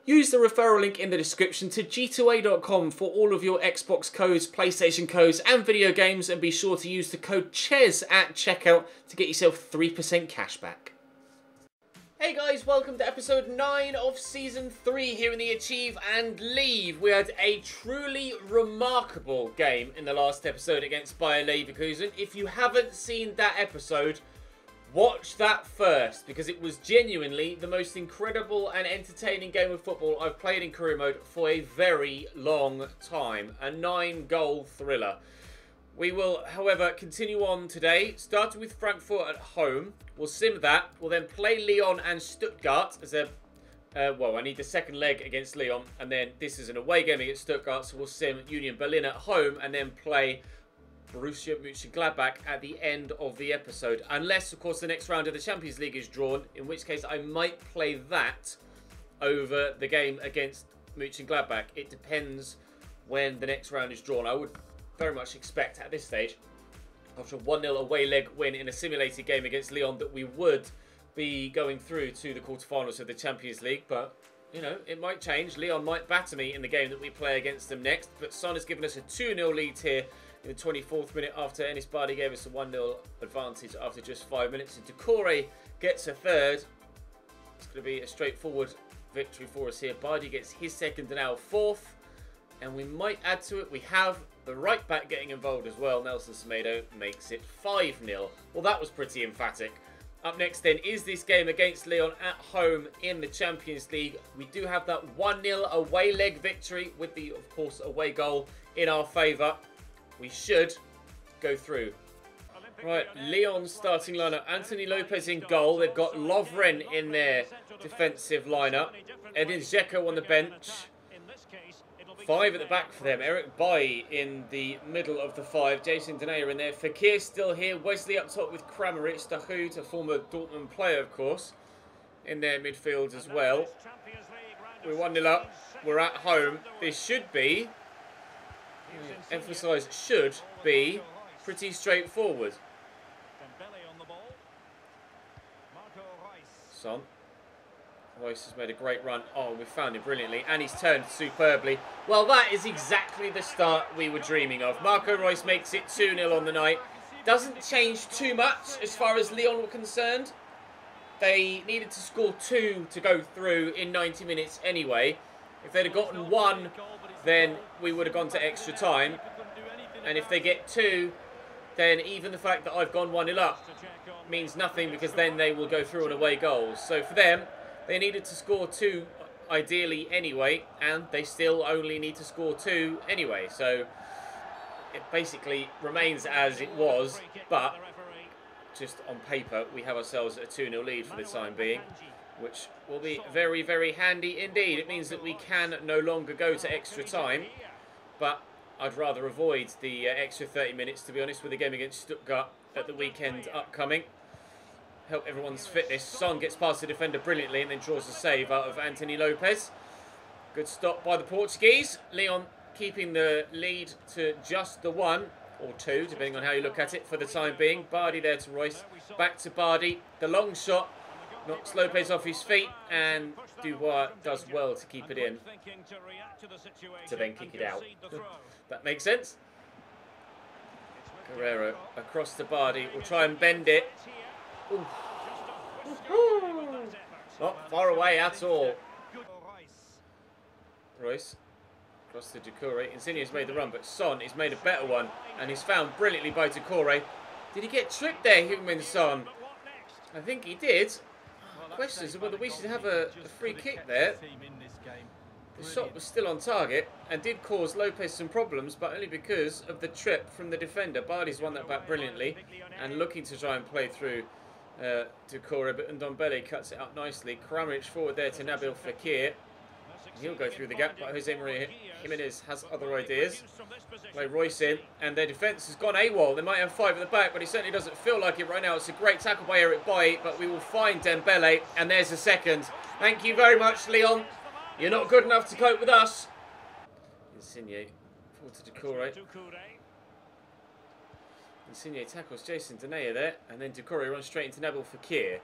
Use the referral link in the description to g2a.com for all of your Xbox codes, PlayStation codes and video games, and be sure to use the code CHES at checkout to get yourself 3% cashback. Hey guys, welcome to episode 9 of season 3 here in the Achieve and Leave. We had a truly remarkable game in the last episode against Bayer Leverkusen. If you haven't seen that episode, watch that first, because it was genuinely the most incredible and entertaining game of football I've played in career mode for a very long time. A 9-goal thriller. We will, however, continue on today, starting with Frankfurt at home. We'll sim that. We'll then play Lyon and Stuttgart as a... well, I need the second leg against Lyon, and then this is an away game against Stuttgart, so we'll sim Union Berlin at home, and then play Borussia Mönchengladbach at the end of the episode. Unless, of course, the next round of the Champions League is drawn, in which case I might play that over the game against Mönchengladbach. It depends when the next round is drawn. I would very much expect at this stage, after a 1-0 away leg win in a simulated game against Lyon, that we would be going through to the quarterfinals of the Champions League. But, you know, it might change. Lyon might batter me in the game that we play against them next. But Son has given us a 2-0 lead here in the 24th minute after Enis Bardi gave us a 1-0 advantage after just 5 minutes. And Doucouré gets a third. It's going to be a straightforward victory for us here. Bardi gets his second and our fourth. And we might add to it. We have the right back getting involved as well. Nelson Semedo makes it 5-0. Well, that was pretty emphatic. Up next then is this game against Lyon at home in the Champions League. We do have that 1-0 away leg victory with the, of course, away goal in our favour. We should go through. Right, Lyon's starting lineup. Anthony Lopez in goal. They've got Lovren in their defensive lineup. Edin Dzeko on the bench. 5 at the back for them. Eric Bailly in the middle of the 5. Jason Denayer in there. Fekir still here. Wesley up top with Kramaric. Dahoud, a former Dortmund player, of course, in their midfield as well. We're 1-0 up. We're at home. This should be, emphasise should be, pretty straightforward. Son. Royce has made a great run. Oh, we found him brilliantly. And he's turned superbly. Well, that is exactly the start we were dreaming of. Marco Reus makes it 2-0 on the night. Doesn't change too much as far as Lyon were concerned. They needed to score 2 to go through in 90 minutes anyway. If they'd have gotten 1, then we would have gone to extra time. And if they get 2, then even the fact that I've gone 1-0 up means nothing, because then they will go through on away goals. So for them, they needed to score 2 ideally anyway, and they still only need to score 2 anyway. So it basically remains as it was, but just on paper we have ourselves a 2-0 lead for the time being, which will be very, very handy indeed. It means that we can no longer go to extra time, but I'd rather avoid the extra 30 minutes, to be honest, with the game against Stuttgart at the weekend upcoming. Help everyone's fitness. Son gets past the defender brilliantly and then draws a save out of Anthony Lopez. Good stop by the Portuguese. Lyon keeping the lead to just the 1 or 2, depending on how you look at it, for the time being. Bardi there to Royce. Back to Bardi. The long shot knocks Lopez off his feet, and Dubois does well to keep it in, to then kick it out. That makes sense. Guerrero across to Bardi. We'll try and bend it. Ooh. Not far away at all. Royce across to Doucouré. Insigne's made the run, but Son has made a better one, and he's found brilliantly by Doucouré. Did he get tripped there, Heung-min Son? I think he did. Questions of whether we should have a free kick there. The shot was still on target and did cause Lopez some problems, but only because of the trip from the defender. Bardi's won that back brilliantly and looking to try and play through Doucouré, but Ndombele cuts it out nicely. Kramaric forward there to Nabil Fekir. He'll go through the gap, but Jose Maria Jimenez has other ideas. Play Royce in, and their defence has gone AWOL. They might have 5 at the back, but it certainly doesn't feel like it right now. It's a great tackle by Eric Bailly, but we will find Dembele, and there's a second. Thank you very much, Lyon. You're not good enough to cope with us. Insigne, forward to Doucouré. Insigne tackles Jason Denayer there, and then Doucouré runs straight into Nabil Fekir.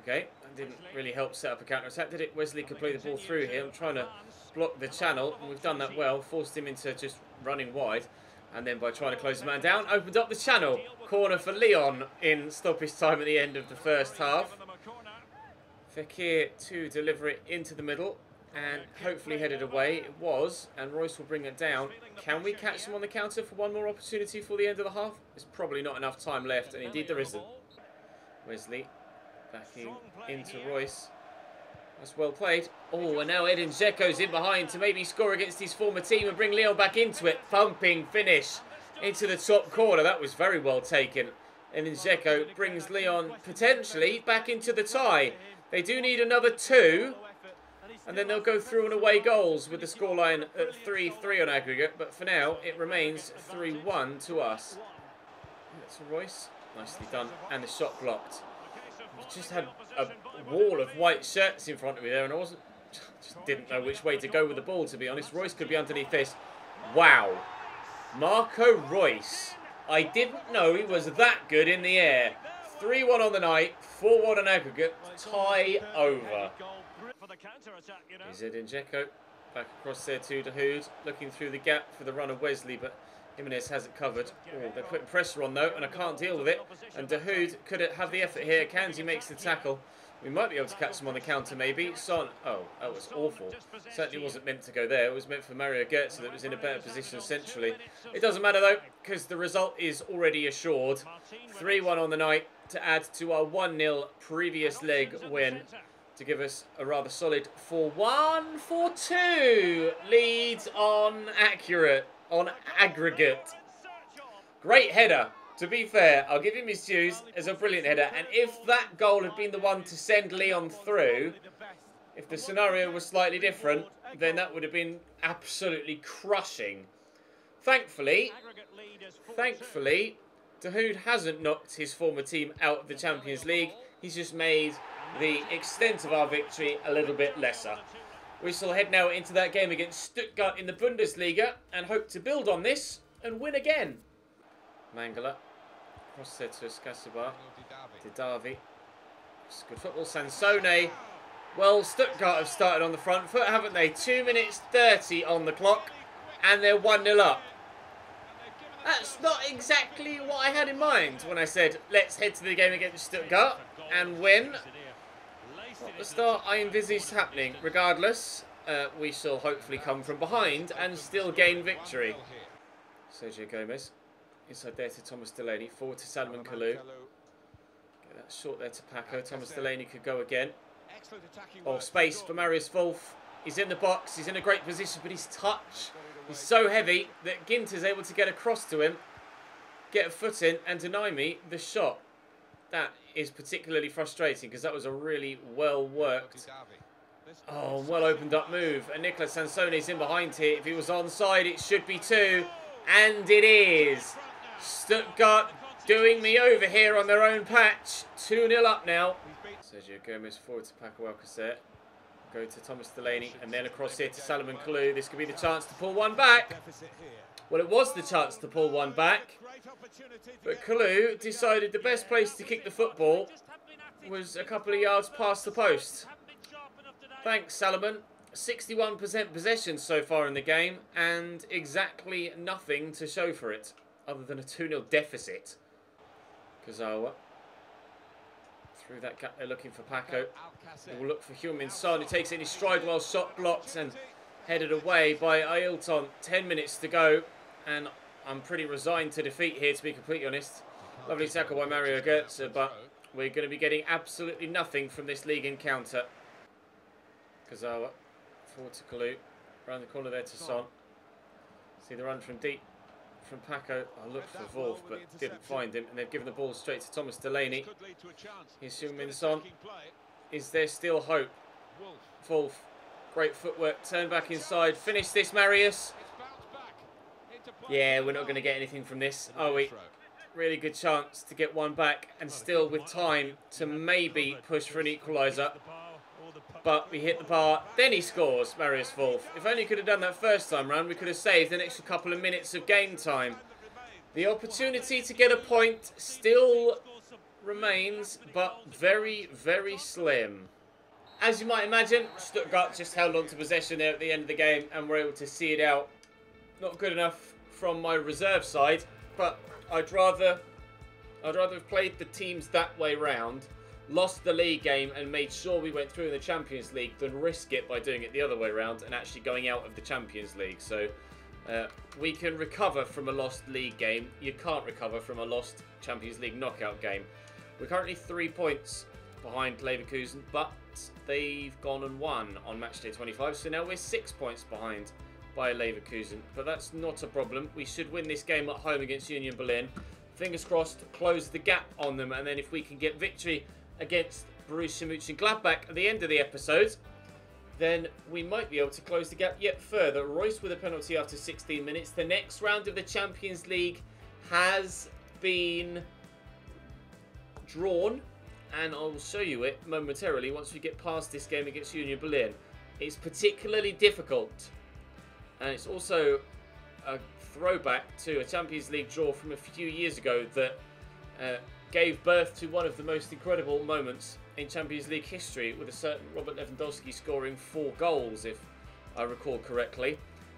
Okay, that didn't really help set up a counter-attack, did it? Wesley could play the ball through here. I'm trying to block the channel, and we've done that well. Forced him into just running wide. And then by trying to close the man down, opened up the channel. Corner for Leon in stoppage time at the end of the first half. Fekir to deliver it into the middle. And hopefully headed away. It was. And Royce will bring it down. Can we catch him on the counter for one more opportunity for the end of the half? There's probably not enough time left. And indeed there isn't. Wesley backing into Royce. That's well played. Oh, and now Edin Dzeko's in behind to maybe score against his former team and bring Leon back into it. Thumping finish into the top corner. That was very well taken. Edin Dzeko brings Leon potentially back into the tie. They do need another 2. And then they'll go through on away goals with the scoreline at 3-3 on aggregate. But for now, it remains 3-1 to us. That's Royce. Nicely done. And the shot blocked. Just had a wall of white shirts in front of me there, and I just didn't know which way to go with the ball, to be honest. Royce could be underneath this. Wow. Marco Royce. I didn't know he was that good in the air. 3-1 on the night, 4-1 on aggregate, tie over. Here's Edin Dzeko. Back across there to Dahoud, looking through the gap for the run of Wesley, but Jimenez has it covered. Oh, they're putting pressure on though, and I can't deal with it. And Dahoud could have the effort here. Kanji makes the tackle. We might be able to catch him on the counter maybe. Son, oh, that was awful. Certainly wasn't meant to go there. It was meant for Mario Götze that was in a better position centrally. It doesn't matter though, because the result is already assured. 3-1 on the night to add to our 1-0 previous leg win, to give us a rather solid 4-1, 4-2 leads on aggregate. Great header, to be fair. I'll give him his dues as a brilliant header. And if that goal had been the one to send Leon through, if the scenario was slightly different, then that would have been absolutely crushing. Thankfully, Dahoud hasn't knocked his former team out of the Champions League. He's just made the extent of our victory a little bit lesser. We shall head now into that game against Stuttgart in the Bundesliga and hope to build on this and win again. Mangala. Cross there to Skasibar. Didavi. It's good football. Sansone. Well, Stuttgart have started on the front foot, haven't they? 2 minutes 30 on the clock. And they're 1-0 up. That's not exactly what I had in mind when I said, let's head to the game against Stuttgart and win. Not the start I envisaged happening. Regardless, we shall hopefully come from behind and still gain victory. Sergio Gomez. Inside there to Thomas Delaney. Forward to Salomon Kalou. Get that short there to Paco. Thomas Delaney could go again. Oh, space for Marius Wolf. He's in the box. He's in a great position, but his touch is so heavy that Ginter's able to get across to him, get a foot in, and deny me the shot. That is particularly frustrating because that was a really well-worked, well-opened-up move. And Nicolas Sansone's in behind here. If he was onside, it should be 2. And it is. Stuttgart doing me over here on their own patch. 2-0 up now. Sergio Gomez forward to Paco Alcacer. Go to Thomas Delaney and then across here to Salomon Kalou. This could be the chance to pull one back. Well, it was the chance to pull one back. But Kalou decided the best place to kick the football was a couple of yards past the post. Thanks, Salomon. 61% possession so far in the game and exactly nothing to show for it other than a 2-0 deficit. Kazawa. Through that gap they're looking for Paco. They will look for Heung-min Son, who takes it in his stride while shot blocked and headed away by Ailton. 10 minutes to go, and I'm pretty resigned to defeat here, to be completely honest. Lovely tackle by Mario Götze, but we're going to be getting absolutely nothing from this league encounter. Kazawa, forward to Kalou, around the corner there to Son. See the run from deep from Paco. I looked for Wolf, but didn't find him, and they've given the ball straight to Thomas Delaney. Here's Heung-min Son. Is there still hope? Wolf, great footwork, turn back inside, finish this, Marius. Yeah, we're not going to get anything from this, are we? Really good chance to get one back, and still with time to maybe push for an equaliser. But we hit the bar, then he scores, Marius Wolf. If only he could have done that first time round, we could have saved an extra couple of minutes of game time. The opportunity to get a point still remains, but very, very slim. As you might imagine, Stuttgart just held on to possession there at the end of the game and were able to see it out. Not good enough from my reserve side, but I'd rather have played the teams that way round, lost the league game and made sure we went through in the Champions League than risk it by doing it the other way round and actually going out of the Champions League. So we can recover from a lost league game. You can't recover from a lost Champions League knockout game. We're currently 3 points behind Leverkusen, but they've gone and won on matchday 25, so now we're 6 points behind by Leverkusen. But that's not a problem. We should win this game at home against Union Berlin. Fingers crossed, close the gap on them, and then if we can get victory against Borussia Mönchengladbach at the end of the episode, then we might be able to close the gap yet further. Royce with a penalty after 16 minutes. The next round of the Champions League has been drawn, and I will show you it momentarily once we get past this game against Union Berlin. It's particularly difficult, and it's also a throwback to a Champions League draw from a few years ago that gave birth to one of the most incredible moments in Champions League history, with a certain Robert Lewandowski scoring 4 goals, if I recall correctly.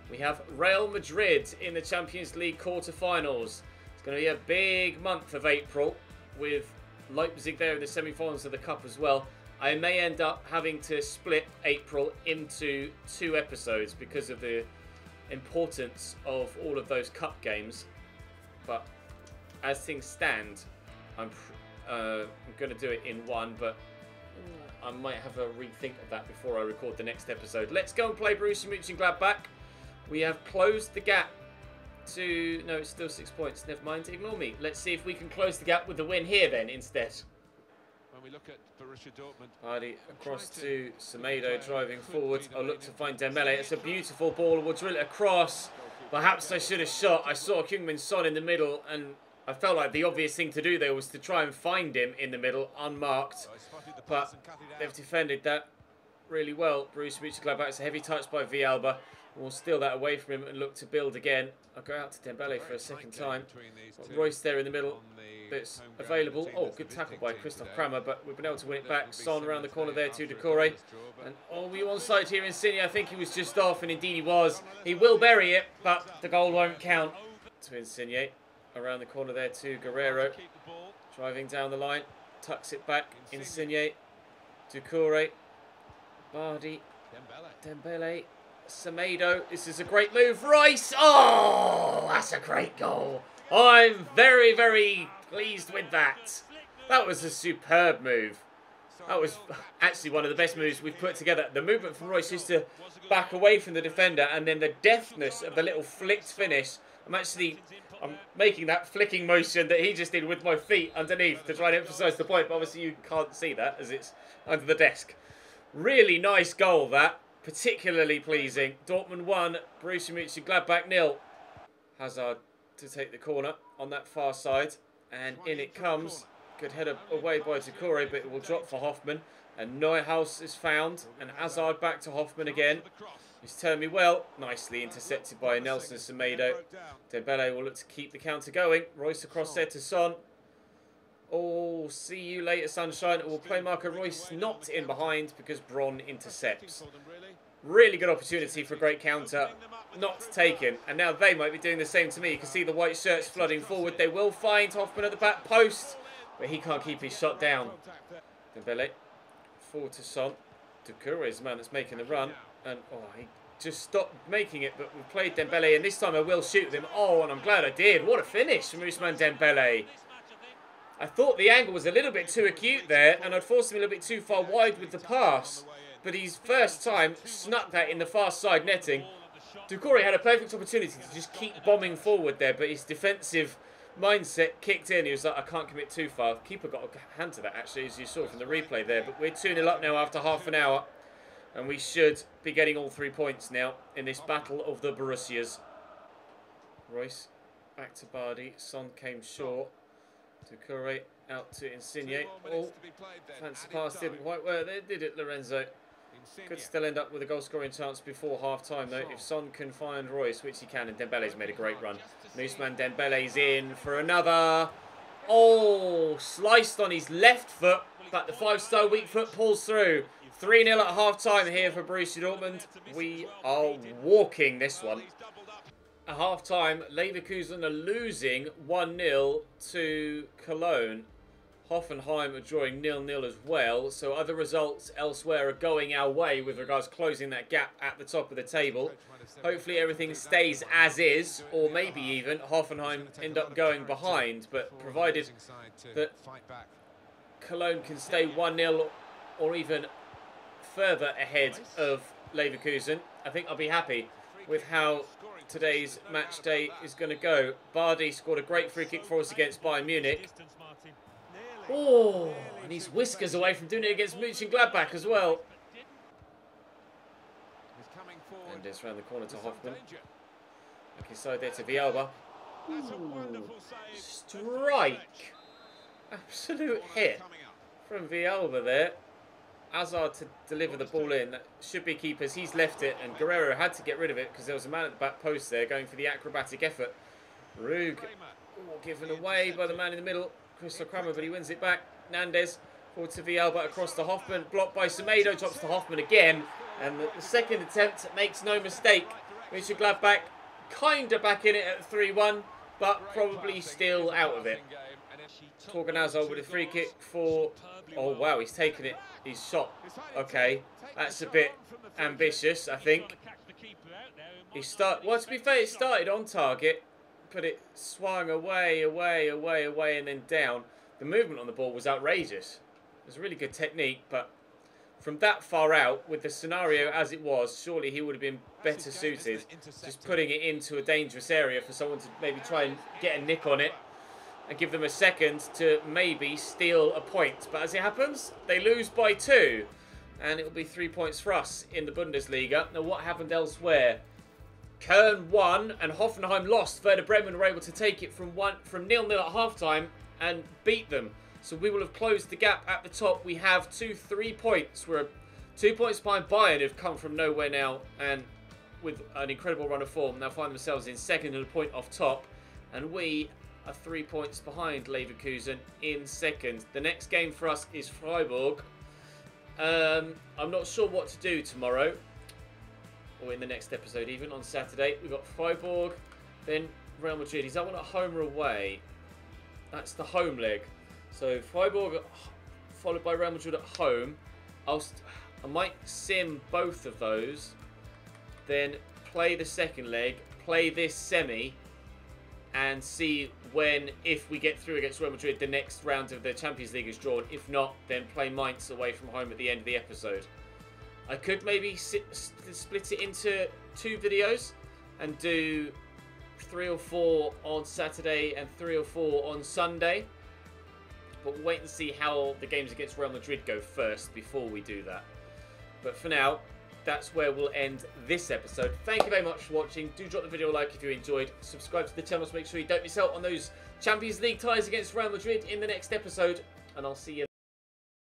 We have Real Madrid in the Champions League quarter-finals. It's going to be a big month of April, with Leipzig there in the semi-finals of the Cup as well. I may end up having to split April into 2 episodes because of the importance of all of those Cup games. But as things stand, I'm going to do it in one, but I might have a rethink of that before I record the next episode. Let's go and play Borussia Mönchengladbach. We have closed the gap to... No, it's still 6 points. Never mind, ignore me. Let's see if we can close the gap with the win here then instead. When we look at Borussia Dortmund, Hardy across to Semedo driving forward. I'll look to find Dembele. It's a beautiful ball. We'll drill it across. Perhaps I should have shot. I saw Heung-min Son in the middle, and I felt like the obvious thing to do there was to try and find him in the middle, unmarked. But they've defended that really well. Borussia Mönchengladbach. It's a heavy touch by Villalba. We'll steal that away from him and look to build again. I'll go out to Dembele for a second time. Got Royce there in the middle. That's available. Oh, good tackle by Christoph Kramer, but we've been able to win it back. Son around the corner there to Decore. And oh, we onside here in Insigne. I think he was just off, and indeed he was. He will bury it, but the goal won't count. To Insigne. Around the corner there to Guerrero. Driving down the line. Tucks it back. Insigne. Decore. Bardi. Dembele. Semedo. This is a great move. Rice. Oh, that's a great goal. I'm very, very pleased with that. That was a superb move. That was actually one of the best moves we've put together. The movement from Royce is to back away from the defender, and then the deftness of the little flicked finish. I'm making that flicking motion that he just did with my feet underneath to try and emphasise the point, but obviously you can't see that as it's under the desk. Really nice goal, that. Particularly pleasing. Dortmund 1, Borussia Mönchengladbach 0. Hazard to take the corner on that far side, and in it comes. Good header away by Decore, but it will drop for Hoffman, and Neuhaus is found, and Hazard back to Hoffman again. He's turned me well, nicely intercepted by Nelson Semedo. Dembele will look to keep the counter going. Royce across there to Son. Oh, see you later, sunshine. It will play Marco Royce not in behind because Bron intercepts. Really good opportunity for a great counter, not taken. And now they might be doing the same to me. You can see the white shirts flooding forward. They will find Hoffman at the back post, but he can't keep his shot down. Dembele, forward to Son. Decore is the man that's making the run. And oh, he just stopped making it, but we played Dembele, and this time I will shoot him. Oh, and I'm glad I did. What a finish from Ousmane Dembele. I thought the angle was a little bit too acute there, and I'd forced him a little bit too far wide with the pass. But his first time snuck that in the far side netting. Decore had a perfect opportunity to just keep bombing forward there, but his defensive mindset kicked in. He was like, I can't commit too far. Keeper got a hand to that, actually, as you saw from the replay there. But we're 2-0 up now after half an hour. And we should be getting all 3 points now in this battle of the Borussias. Royce back to Bardi. Son came short. Decore out to Insigne. Oh, fancy pass didn't quite work there, did it, Lorenzo? Could still end up with a goal-scoring chance before half-time, though, if Son can find Royce, which he can, and Dembele's made a great run. Ousmane Dembele's in for another. Oh, sliced on his left foot, but the 5-star weak foot pulls through. 3-0 at half-time here for Borussia Dortmund. We are walking this one. At half-time, Leverkusen are losing 1-0 to Cologne. Hoffenheim are drawing 0-0 as well. So other results elsewhere are going our way with regards to closing that gap at the top of the table. Hopefully everything stays as is, or maybe even Hoffenheim end up going behind. But provided that Cologne can stay 1-0 or even further ahead of Leverkusen, I think I'll be happy with how today's match day is going to go. Bardi scored a great free kick for us against Bayern Munich. Oh, and he's whiskers away from doing it against Mönchengladbach as well. And it's round the corner to Hoffman. Back inside there to Villalba. Ooh, strike. Absolute hit from Villalba there. Hazard to deliver the ball in. That should be keepers. He's left it, and Guerrero had to get rid of it because there was a man at the back post there going for the acrobatic effort. Rug given away by the man in the middle, Crystal Kramer, but he wins it back. Nandez forward to Villalba across to Hoffman. Blocked by Semedo, drops to Hoffman again. And the second attempt makes no mistake. Mönchengladbach kind of back in it at 3-1, but probably still out of it. Torgan Hazard with a free kick for... Oh, wow, he's taken it. He's shot. Okay, that's a bit ambitious, I think. Well, to be fair, it started on target, but it swung away, and then down. The movement on the ball was outrageous. It was a really good technique, but from that far out, with the scenario as it was, surely he would have been better suited. Just putting it into a dangerous area for someone to maybe try and get a nick on it and give them a second to maybe steal a point. But as it happens, they lose by 2. And it will be 3 points for us in the Bundesliga. Now, what happened elsewhere? Köln won and Hoffenheim lost. Werder Bremen were able to take it from 0-0 at halftime and beat them. So we will have closed the gap at the top. We have 3 points. We're 2 points behind Bayern, who've come from nowhere now and with an incredible run of form now find themselves in second and a point off top. And we are 3 points behind Leverkusen in second. The next game for us is Freiburg. I'm not sure what to do tomorrow, or in the next episode even, on Saturday. We've got Freiburg, then Real Madrid. Is that one at home or away? That's the home leg. So Freiburg followed by Real Madrid at home. I might sim both of those, then play the second leg, play this semi, and see when, if we get through against Real Madrid, the next round of the Champions League is drawn. If not, then play Mainz away from home at the end of the episode. I could maybe split it into 2 videos and do 3 or 4 on Saturday and 3 or 4 on Sunday. But we'll wait and see how the games against Real Madrid go first before we do that. But for now, that's where we'll end this episode. Thank you very much for watching. Do drop the video a like if you enjoyed. Subscribe to the channel to make sure you don't miss out on those Champions League ties against Real Madrid in the next episode. And I'll see you